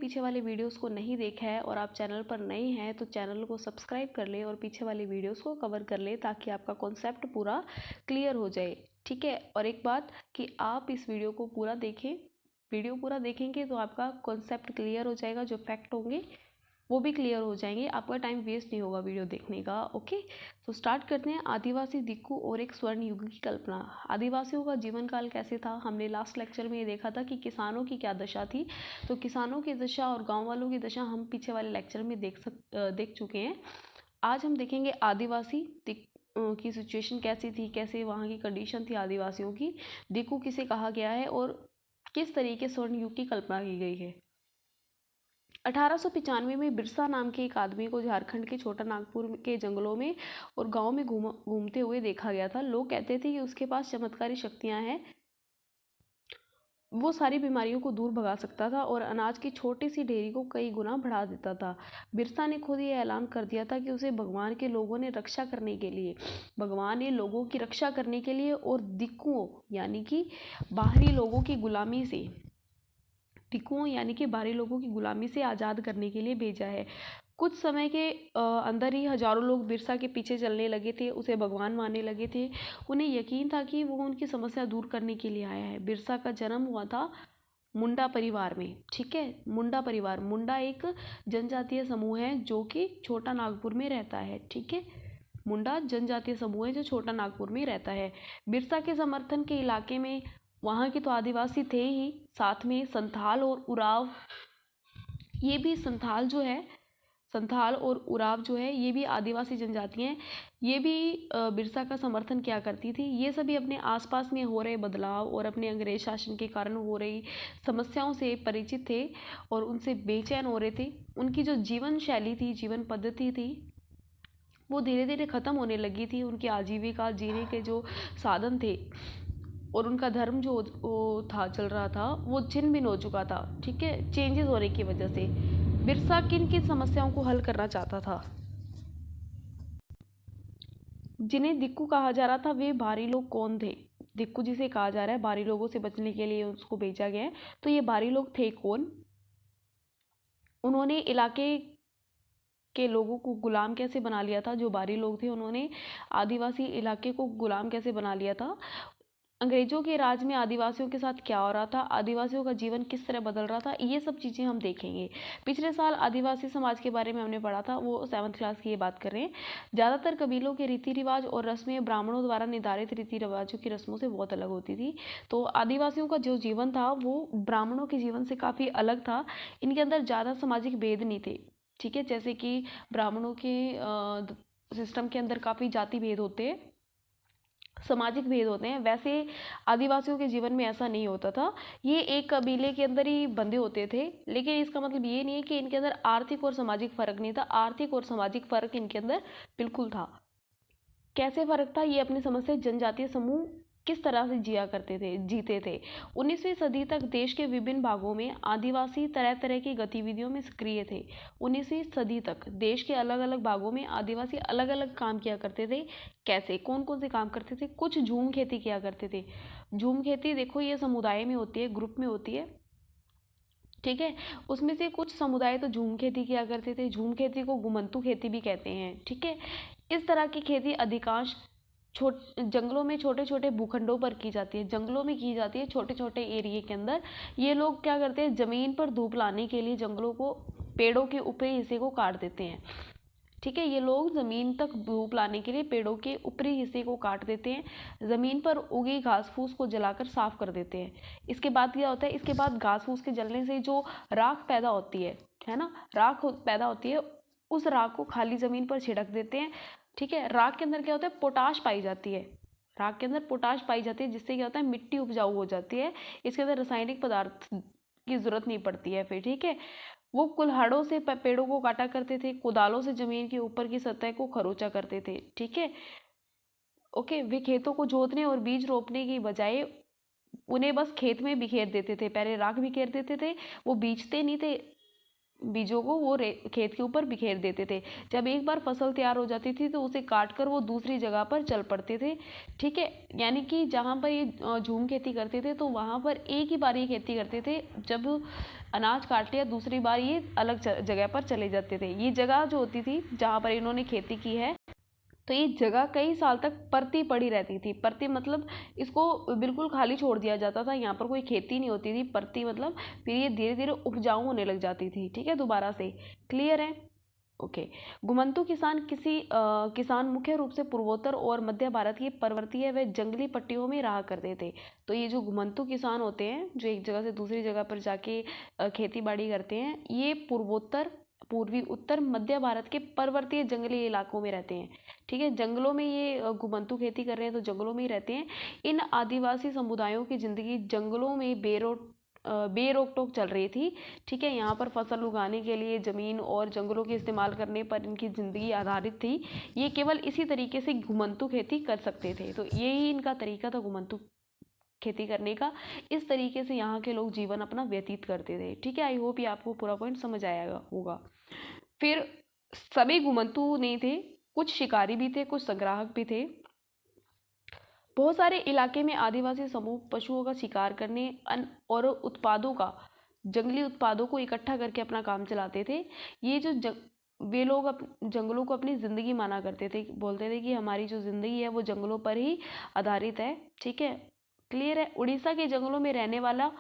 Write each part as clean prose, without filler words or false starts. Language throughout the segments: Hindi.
पीछे वाले वीडियोस को नहीं देखा है और आप चैनल पर नए हैं तो चैनल को सब्सक्राइब कर ले और पीछे वाले वीडियोस को कवर कर ले ताकि आपका कॉन्सेप्ट पूरा क्लियर हो जाए। ठीक है, और एक बात कि आप इस वीडियो को पूरा देखें, वीडियो पूरा देखेंगे तो आपका कॉन्सेप्ट क्लियर हो जाएगा, जो फैक्ट होंगे वो भी क्लियर हो जाएंगे, आपका टाइम वेस्ट नहीं होगा वीडियो देखने का। ओके, तो स्टार्ट करते हैं। आदिवासी दिक्कू और एक स्वर्ण युग की कल्पना। आदिवासियों का जीवन काल कैसे था? हमने लास्ट लेक्चर में ये देखा था कि किसानों की क्या दशा थी। तो किसानों की दशा और गांव वालों की दशा हम पीछे वाले लेक्चर में देख चुके हैं। आज हम देखेंगे आदिवासी की सिचुएशन कैसी थी, कैसे वहाँ की कंडीशन थी आदिवासियों की, दिक्कू किसे कहा गया है और किस तरीके स्वर्ण युग की कल्पना की गई है। 1895 में बिरसा नाम के एक आदमी को झारखंड के छोटा नागपुर के जंगलों में और गांव में घूमते हुए देखा गया था। लोग कहते थे कि उसके पास चमत्कारी शक्तियां हैं, वो सारी बीमारियों को दूर भगा सकता था और अनाज की छोटी सी ढेरी को कई गुना बढ़ा देता था। बिरसा ने खुद ये ऐलान कर दिया था कि उसे भगवान के लोगों ने रक्षा करने के लिए, भगवान ने लोगों की रक्षा करने के लिए और दिक्कुओं यानी कि बाहरी लोगों की गुलामी से, टिकुओं यानी कि बाहरी लोगों की गुलामी से आज़ाद करने के लिए भेजा है। कुछ समय के अंदर ही हजारों लोग बिरसा के पीछे चलने लगे थे, उसे भगवान मानने लगे थे। उन्हें यकीन था कि वो उनकी समस्या दूर करने के लिए आया है। बिरसा का जन्म हुआ था मुंडा परिवार में। ठीक है, मुंडा परिवार, मुंडा एक जनजातीय समूह है जो कि छोटा नागपुर में रहता है। ठीक है, मुंडा जनजातीय समूह है जो छोटा नागपुर में रहता है। बिरसा के समर्थन के इलाके में वहाँ के तो आदिवासी थे ही, साथ में संथाल और उराव, ये भी संथाल और उराव जो है ये भी आदिवासी जनजातियाँ हैं। ये भी बिरसा का समर्थन किया करती थी। ये सभी अपने आसपास में हो रहे बदलाव और अपने अंग्रेज शासन के कारण हो रही समस्याओं से परिचित थे और उनसे बेचैन हो रहे थे। उनकी जो जीवन शैली थी, जीवन पद्धति थी, वो धीरे धीरे ख़त्म होने लगी थी। उनकी आजीविका जीने के जो साधन थे और उनका धर्म जो था चल रहा था वो छिन्न भिन्न हो चुका था। ठीक है, चेंजेस होने की वजह से बिरसा किन किन समस्याओं को हल करना चाहता था। जिन्हें दिक्कू कहा जा रहा था वे बाहरी लोग कौन थे? दिक्कू जिसे कहा जा रहा है, बाहरी लोगों से बचने के लिए उसको भेजा गया है, तो ये बाहरी लोग थे कौन? उन्होंने इलाके के लोगों को गुलाम कैसे बना लिया था? जो बाहरी लोग थे उन्होंने आदिवासी इलाके को गुलाम कैसे बना लिया था? अंग्रेजों के राज में आदिवासियों के साथ क्या हो रहा था? आदिवासियों का जीवन किस तरह बदल रहा था? ये सब चीज़ें हम देखेंगे। पिछले साल आदिवासी समाज के बारे में हमने पढ़ा था, वो 7th क्लास की ये बात कर रहे हैं। ज़्यादातर कबीलों के रीति रिवाज और रस्में ब्राह्मणों द्वारा निर्धारित रीति रिवाजों की रस्मों से बहुत अलग होती थी। तो आदिवासियों का जो जीवन था वो ब्राह्मणों के जीवन से काफ़ी अलग था। इनके अंदर ज़्यादा सामाजिक भेद नहीं थे। ठीक है, जैसे कि ब्राह्मणों के सिस्टम के अंदर काफ़ी जाति भेद होते हैं, सामाजिक भेद होते हैं, वैसे आदिवासियों के जीवन में ऐसा नहीं होता था। ये एक कबीले के अंदर ही बंधे होते थे, लेकिन इसका मतलब ये नहीं है कि इनके अंदर आर्थिक और सामाजिक फर्क नहीं था। आर्थिक और सामाजिक फर्क इनके अंदर बिल्कुल था। कैसे फर्क था? ये अपने समझ से जनजातीय समूह किस तरह से जीते थे। 19वीं सदी तक देश के विभिन्न भागों में आदिवासी तरह तरह की गतिविधियों में सक्रिय थे। 19वीं सदी तक देश के अलग अलग भागों में आदिवासी अलग अलग काम किया करते थे। कैसे, कौन कौन से काम करते थे? कुछ झूम खेती किया करते थे। झूम खेती देखो ये समुदाय में होती है, ग्रुप में होती है। ठीक है, उसमें से कुछ समुदाय तो झूम खेती किया करते थे। झूम खेती को गुमंतु खेती भी कहते हैं। ठीक है, इस तरह की खेती अधिकांश जंगलों में छोटे छोटे भूखंडों पर की जाती है। जंगलों में की जाती है, छोटे छोटे एरिया के अंदर। ये लोग क्या करते हैं, ज़मीन पर धूप लाने के लिए जंगलों को, पेड़ों के ऊपरी हिस्से को काट देते हैं। ठीक है, ये लोग ज़मीन तक धूप लाने के लिए पेड़ों के ऊपरी हिस्से को काट देते हैं, ज़मीन पर उगी घास फूस को जलाकर साफ कर देते हैं। इसके बाद क्या होता है, इसके बाद घास फूस के जलने से जो राख पैदा होती है ना, राख पैदा होती है, उस राख को खाली ज़मीन पर छिड़क देते हैं। ठीक है, राख के अंदर क्या होता है, पोटाश पाई जाती है। राख के अंदर पोटाश पाई जाती है, जिससे क्या होता है, मिट्टी उपजाऊ हो जाती है। इसके अंदर रासायनिक पदार्थ की ज़रूरत नहीं पड़ती है फिर। ठीक है, वो कुल्हाड़ों से पेड़ों को काटा करते थे, कुदालों से जमीन के ऊपर की सतह को खरोचा करते थे। ठीक है, ओके, वे खेतों को जोतने और बीज रोपने की बजाय उन्हें बस खेत में बिखेर देते थे। पहले राख बिखेर देते थे, वो बीजते नहीं थे, बीजों को वो खेत के ऊपर बिखेर देते थे। जब एक बार फसल तैयार हो जाती थी तो उसे काट कर वो दूसरी जगह पर चल पड़ते थे। ठीक है, यानी कि जहाँ पर ये झूम खेती करते थे तो वहाँ पर एक ही बार ये खेती करते थे। जब अनाज काट लिया दूसरी बार ये अलग जगह पर चले जाते थे। ये जगह जो होती थी जहाँ पर इन्होंने खेती की है तो ये जगह कई साल तक परती पड़ी रहती थी। परती मतलब इसको बिल्कुल खाली छोड़ दिया जाता था, यहाँ पर कोई खेती नहीं होती थी। परती मतलब फिर ये धीरे धीरे उपजाऊ होने लग जाती थी। ठीक है, दोबारा से क्लियर है? ओके। घुमंतू किसान मुख्य रूप से पूर्वोत्तर और मध्य भारत की पर्वतीय व जंगली पट्टियों में रहा करते थे। तो ये जो घुमंतू किसान होते हैं जो एक जगह से दूसरी जगह पर जाके खेती बाड़ी करते हैं, ये पूर्वी उत्तर मध्य भारत के पर्वतीय जंगली इलाकों में रहते हैं। ठीक है, जंगलों में ये घुमंतू खेती कर रहे हैं तो जंगलों में ही रहते हैं। इन आदिवासी समुदायों की जिंदगी जंगलों में बेरोक टोक चल रही थी। ठीक है, यहाँ पर फसल उगाने के लिए ज़मीन और जंगलों के इस्तेमाल करने पर इनकी ज़िंदगी आधारित थी। ये केवल इसी तरीके से घुमंतू खेती कर सकते थे। तो यही इनका तरीका था घुमंतू खेती करने का। इस तरीके से यहाँ के लोग जीवन अपना व्यतीत करते थे। ठीक है, आई होप ये आपको पूरा पॉइंट समझ आया होगा। फिर सभी घुमंतू नहीं थे, कुछ शिकारी भी थे, कुछ संग्राहक भी थे। बहुत सारे इलाके में आदिवासी समूह पशुओं का शिकार करने और जंगली उत्पादों को इकट्ठा करके अपना काम चलाते थे। ये जो वे लोग जंगलों को अपनी ज़िंदगी माना करते थे, बोलते थे कि हमारी जो ज़िंदगी है वो जंगलों पर ही आधारित है। ठीक है, क्लियर है? उड़ीसा के जंगलों में रहने वाला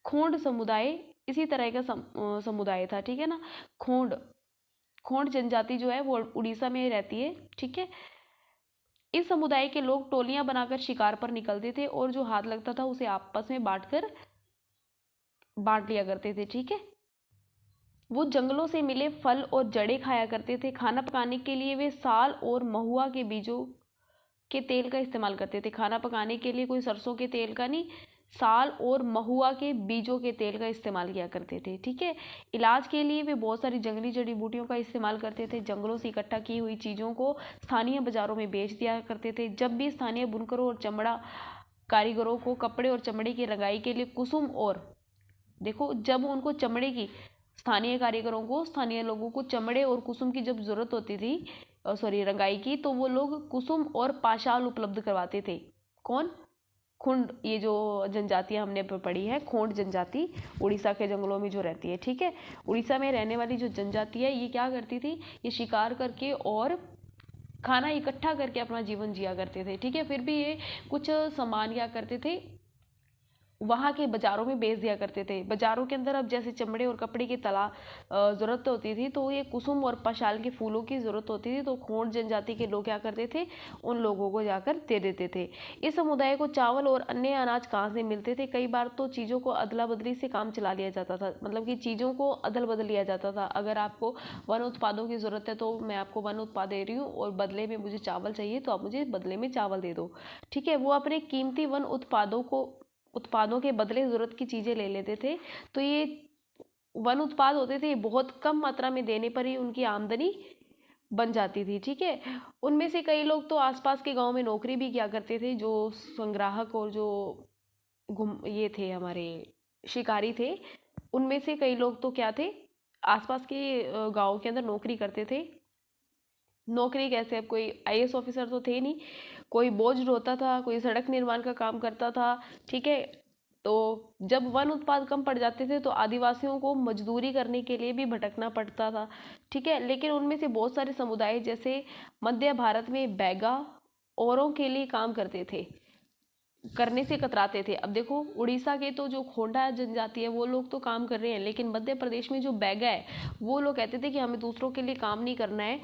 खोंड समुदाय इसी तरह का समुदाय था। ठीक है ना, खोंड जनजाति जो है वो उड़ीसा में रहती है। ठीक है, इस समुदाय के लोग टोलियां बनाकर शिकार पर निकलते थे और जो हाथ लगता था उसे आपस में बांट लिया करते थे। ठीक है, वो जंगलों से मिले फल और जड़ें खाया करते थे। खाना पकाने के लिए वे साल और महुआ के बीजों के तेल का इस्तेमाल करते थे। खाना पकाने के लिए कोई सरसों के तेल का नहीं, साल और महुआ के बीजों के तेल का इस्तेमाल किया करते थे। ठीक है, इलाज के लिए वे बहुत सारी जंगली जड़ी बूटियों का इस्तेमाल करते थे। जंगलों से इकट्ठा की हुई चीज़ों को स्थानीय बाजारों में बेच दिया करते थे। जब भी स्थानीय बुनकरों और चमड़ा कारीगरों को कपड़े और चमड़े की रंगाई के लिए कुसुम और देखो जब उनको चमड़े की स्थानीय लोगों को चमड़े और कुसुम की जब जरूरत होती थी रंगाई की, तो वो लोग कुसुम और पाशाल उपलब्ध करवाते थे। कौन? खुंड, ये जो जनजातियां हमने पढ़ी है, खोंड जनजाति उड़ीसा के जंगलों में जो रहती है। ठीक है, उड़ीसा में रहने वाली जो जनजाति है ये क्या करती थी, ये शिकार करके और खाना इकट्ठा करके अपना जीवन जिया करते थे। ठीक है, फिर भी ये कुछ सामान क्या करते थे, वहाँ के बाज़ारों में बेच दिया करते थे। बाज़ारों के अंदर अब जैसे चमड़े और कपड़े की ज़रूरत होती थी तो ये कुसुम और पाशाल के फूलों की ज़रूरत होती थी, तो खोंड जनजाति के लोग क्या करते थे, उन लोगों को जाकर दे देते थे। इस समुदाय को चावल और अन्य अनाज कहाँ से मिलते थे? कई बार तो चीज़ों को अदला बदली से काम चला लिया जाता था, मतलब कि चीज़ों को अदल बदल लिया जाता था। अगर आपको वन उत्पादों की ज़रूरत है तो मैं आपको वन उत्पाद दे रही हूँ और बदले में मुझे चावल चाहिए तो आप मुझे बदले में चावल दे दो। ठीक है, वो अपने कीमती वन उत्पादों के बदले ज़रूरत की चीज़ें ले लेते थे। तो ये वन उत्पाद होते थे, बहुत कम मात्रा में देने पर ही उनकी आमदनी बन जाती थी। ठीक है, उनमें से कई लोग तो आसपास के गांव में नौकरी भी किया करते थे। जो संग्राहक और जो ये थे हमारे शिकारी थे, उनमें से कई लोग तो क्या थे, आसपास के गाँव के अंदर नौकरी करते थे। नौकरी कैसे, अब कोई आईएएस ऑफिसर तो थे नहीं, कोई बोझ ढोता था, कोई सड़क निर्माण का काम करता था। ठीक है, तो जब वन उत्पाद कम पड़ जाते थे तो आदिवासियों को मजदूरी करने के लिए भी भटकना पड़ता था। ठीक है, लेकिन उनमें से बहुत सारे समुदाय जैसे मध्य भारत में बैगा औरों के लिए काम करने से कतराते थे। अब देखो उड़ीसा के तो जो खोंडा जनजाति है वो लोग तो काम कर रहे हैं, लेकिन मध्य प्रदेश में जो बैगा है वो लोग कहते थे कि हमें दूसरों के लिए काम नहीं करना है।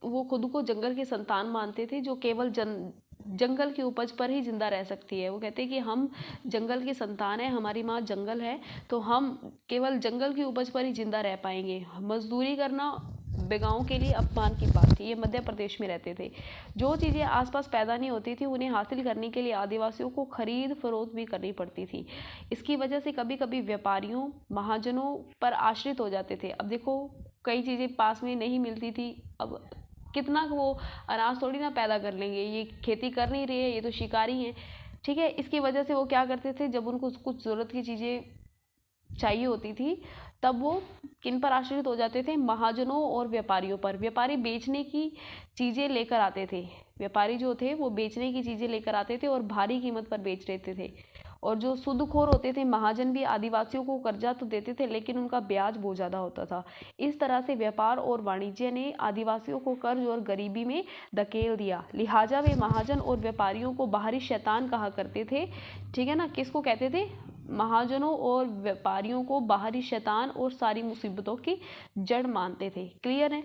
वो खुद को जंगल के संतान मानते थे, जो केवल जंगल की उपज पर ही जिंदा रह सकती है। वो कहते हैं कि हम जंगल की संतान है, हमारी माँ जंगल है, तो हम केवल जंगल की उपज पर ही जिंदा रह पाएंगे। मजदूरी करना बेगाओं के लिए अपमान की बात थी। ये मध्य प्रदेश में रहते थे। जो चीज़ें आसपास पैदा नहीं होती थी उन्हें हासिल करने के लिए आदिवासियों को खरीद फरोख्त भी करनी पड़ती थी। इसकी वजह से कभी कभी व्यापारियों महाजनों पर आश्रित हो जाते थे। अब देखो कई चीज़ें पास में नहीं मिलती थी, अब कितना वो अनाज थोड़ी ना पैदा कर लेंगे, ये खेती कर नहीं रही है, ये तो शिकारी हैं। ठीक है, इसकी वजह से वो क्या करते थे, जब उनको कुछ ज़रूरत की चीज़ें चाहिए होती थी तब वो किन पर आश्रित हो जाते थे? महाजनों और व्यापारियों पर। व्यापारी बेचने की चीज़ें लेकर आते थे, व्यापारी जो थे वो बेचने की चीज़ें लेकर आते थे और भारी कीमत पर बेच देते थे। और जो सूदखोर होते थे महाजन भी आदिवासियों को कर्जा तो देते थे लेकिन उनका ब्याज बहुत ज़्यादा होता था। इस तरह से व्यापार और वाणिज्य ने आदिवासियों को कर्ज और गरीबी में धकेल दिया। लिहाजा वे महाजन और व्यापारियों को बाहरी शैतान कहा करते थे। ठीक है ना, किसको कहते थे? महाजनों और व्यापारियों को बाहरी शैतान और सारी मुसीबतों की जड़ मानते थे। क्लियर है?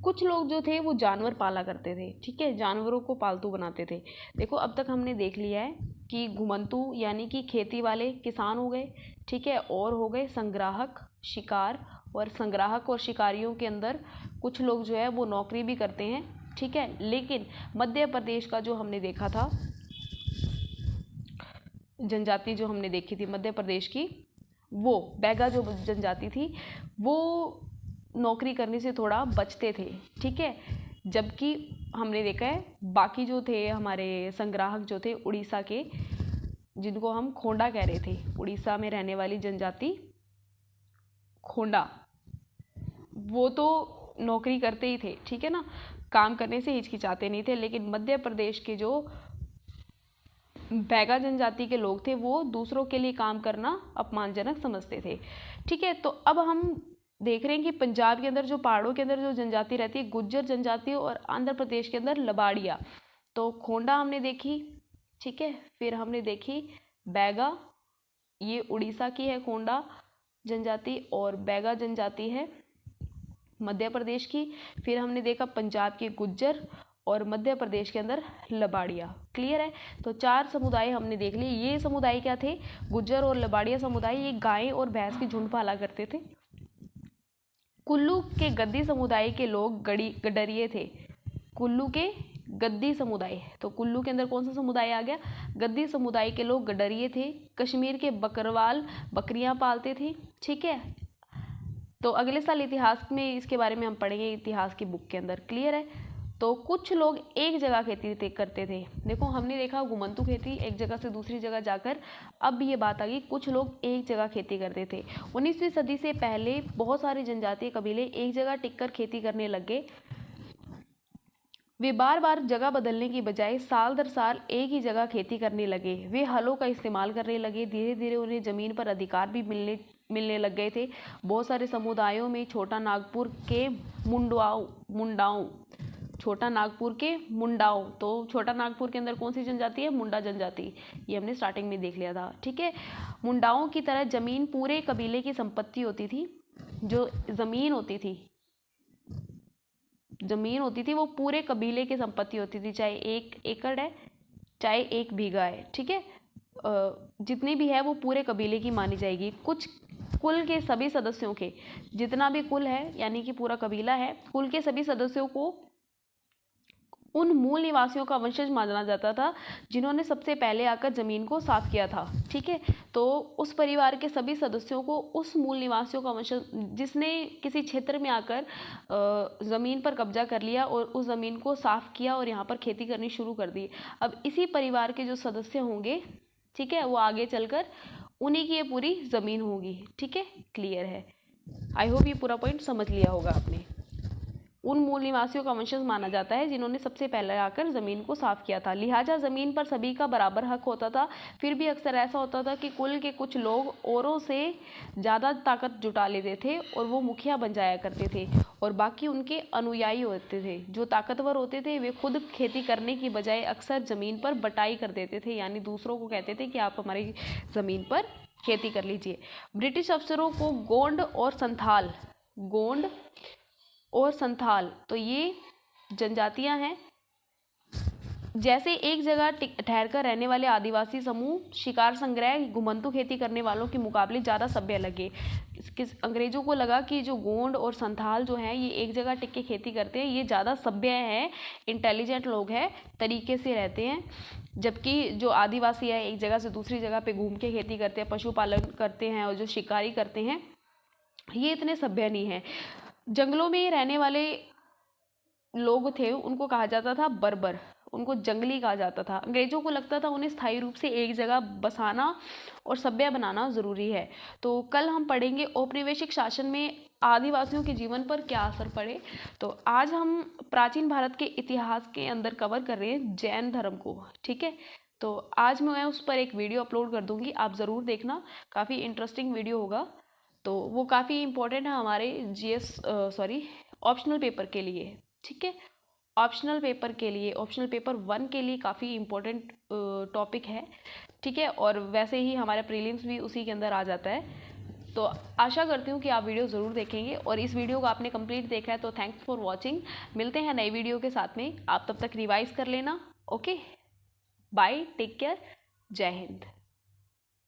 कुछ लोग जो थे वो जानवर पाला करते थे। ठीक है, जानवरों को पालतू बनाते थे। देखो अब तक हमने देख लिया है कि घुमंतू यानी कि खेती वाले किसान हो गए, ठीक है, और हो गए संग्राहक, शिकार। और संग्राहक और शिकारियों के अंदर कुछ लोग जो है वो नौकरी भी करते हैं। ठीक है, लेकिन मध्य प्रदेश का जो हमने देखा था जनजाति, जो हमने देखी थी मध्य प्रदेश की, वो बैगा जो जनजाति थी वो नौकरी करने से थोड़ा बचते थे। ठीक है, जबकि हमने देखा है बाकी जो थे हमारे संग्राहक जो थे उड़ीसा के, जिनको हम खोंडा कह रहे थे, उड़ीसा में रहने वाली जनजाति खोंडा, वो तो नौकरी करते ही थे। ठीक है ना, काम करने से हिचकिचाते नहीं थे। लेकिन मध्य प्रदेश के जो बैगा जनजाति के लोग थे वो दूसरों के लिए काम करना अपमानजनक समझते थे। ठीक है, तो अब हम देख रहे हैं कि पंजाब के अंदर जो पहाड़ों के अंदर जो जनजाति रहती है गुज्जर जनजाति, और आंध्र प्रदेश के अंदर लबाड़िया। तो खोंडा हमने देखी, ठीक है, फिर हमने देखी बैगा, ये उड़ीसा की है खोंडा जनजाति, और बैगा जनजाति है मध्य प्रदेश की। फिर हमने देखा पंजाब की गुज्जर और मध्य प्रदेश के अंदर लबाड़िया। क्लियर है? तो 4 समुदाय हमने देख लिए। ये समुदाय क्या थे? गुज्जर और लबाड़िया समुदाय, ये गाय और भैंस की झुंड पाला करते थे। कुल्लू के गद्दी समुदाय के लोग गडरिये थे। कुल्लू के गद्दी समुदाय, तो कुल्लू के अंदर कौन सा समुदाय आ गया? गद्दी समुदाय के लोग गडरिये थे। कश्मीर के बकरवाल बकरियां पालते थे। ठीक है, तो अगले साल इतिहास में इसके बारे में हम पढ़ेंगे, इतिहास की बुक के अंदर। क्लियर है? तो कुछ लोग एक जगह खेती करते थे। देखो हमने देखा घुमंतू खेती, एक जगह से दूसरी जगह जाकर। अब ये बात आ गई कुछ लोग एक जगह खेती करते थे। 19वीं सदी से पहले बहुत सारे जनजातीय कबीले एक जगह टिककर खेती करने लग गए। वे बार बार जगह बदलने की बजाय साल दर साल एक ही जगह खेती करने लगे। वे हलों का इस्तेमाल करने लगे। धीरे धीरे उन्हें ज़मीन पर अधिकार भी मिलने लग गए थे। बहुत सारे समुदायों में छोटा नागपुर के मुंडाओं, छोटा नागपुर के मुंडाओं, तो छोटा नागपुर के अंदर कौन सी जनजाति है? मुंडा जनजाति। ये हमने स्टार्टिंग में देख लिया था। ठीक है, मुंडाओं की तरह जमीन पूरे कबीले की संपत्ति होती थी। जो जमीन होती थी वो पूरे कबीले की संपत्ति होती थी, चाहे 1 एकड़ है चाहे 1 बीघा है। ठीक है, जितनी भी है वो पूरे कबीले की मानी जाएगी। कुछ कुल के सभी सदस्यों के, जितना भी कुल है यानी कि पूरा कबीला है, कुल के सभी सदस्यों को उन मूल निवासियों का वंशज माना जाता था जिन्होंने सबसे पहले आकर जमीन को साफ किया था। ठीक है, तो उस परिवार के सभी सदस्यों को उस मूल निवासियों का वंशज, जिसने किसी क्षेत्र में आकर ज़मीन पर कब्जा कर लिया और उस ज़मीन को साफ किया और यहाँ पर खेती करनी शुरू कर दी, अब इसी परिवार के जो सदस्य होंगे, ठीक है, वो आगे चलकर उन्हीं की ये पूरी ज़मीन होगी। ठीक है, क्लियर है? आई होप ये पूरा पॉइंट समझ लिया होगा आपने। उन मूल निवासियों का वंशज माना जाता है जिन्होंने सबसे पहले आकर ज़मीन को साफ किया था। लिहाजा ज़मीन पर सभी का बराबर हक होता था। फिर भी अक्सर ऐसा होता था कि कुल के कुछ लोग औरों से ज़्यादा ताकत जुटा लेते थे और वो मुखिया बन जाया करते थे, और बाकी उनके अनुयायी होते थे। जो ताकतवर होते थे वे खुद खेती करने की बजाय अक्सर ज़मीन पर बटाई कर देते थे, यानी दूसरों को कहते थे कि आप हमारी ज़मीन पर खेती कर लीजिए। ब्रिटिश अफसरों को गोंड और संथाल, तो ये जनजातियां हैं, जैसे एक जगह ठहरकर रहने वाले आदिवासी समूह शिकार संग्रह घुमंतू खेती करने वालों के मुकाबले ज़्यादा सभ्य लगे। अंग्रेजों को लगा कि जो गोंड और संथाल जो हैं ये एक जगह टिक के खेती करते हैं, ये ज़्यादा सभ्य हैं, इंटेलिजेंट लोग हैं, तरीके से रहते हैं। जबकि जो आदिवासी है एक जगह से दूसरी जगह पे घूम के खेती करते हैं, पशुपालन करते हैं, और जो शिकारी करते हैं ये इतने सभ्य नहीं हैं। जंगलों में रहने वाले लोग थे उनको कहा जाता था बर्बर। उनको जंगली कहा जाता था। अंग्रेज़ों को लगता था उन्हें स्थायी रूप से एक जगह बसाना और सभ्य बनाना ज़रूरी है। तो कल हम पढ़ेंगे औपनिवेशिक शासन में आदिवासियों के जीवन पर क्या असर पड़े। तो आज हम प्राचीन भारत के इतिहास के अंदर कवर कर रहे हैं जैन धर्म को, ठीक है। तो आज मैं उस पर एक वीडियो अपलोड कर दूंगी, आप ज़रूर देखना, काफ़ी इंटरेस्टिंग वीडियो होगा। तो वो काफ़ी इम्पोर्टेंट है हमारे ऑप्शनल पेपर के लिए, ठीक है। ऑप्शनल पेपर के लिए, ऑप्शनल पेपर 1 के लिए काफ़ी इम्पोर्टेंट टॉपिक है, ठीक है। और वैसे ही हमारा प्रीलिम्स भी उसी के अंदर आ जाता है। तो आशा करती हूँ कि आप वीडियो ज़रूर देखेंगे, और इस वीडियो को आपने कंप्लीट देखा है तो थैंक्स फॉर वॉचिंग। मिलते हैं नई वीडियो के साथ में, आप तब तक रिवाइज कर लेना। ओके, बाय, टेक केयर, जय हिंद।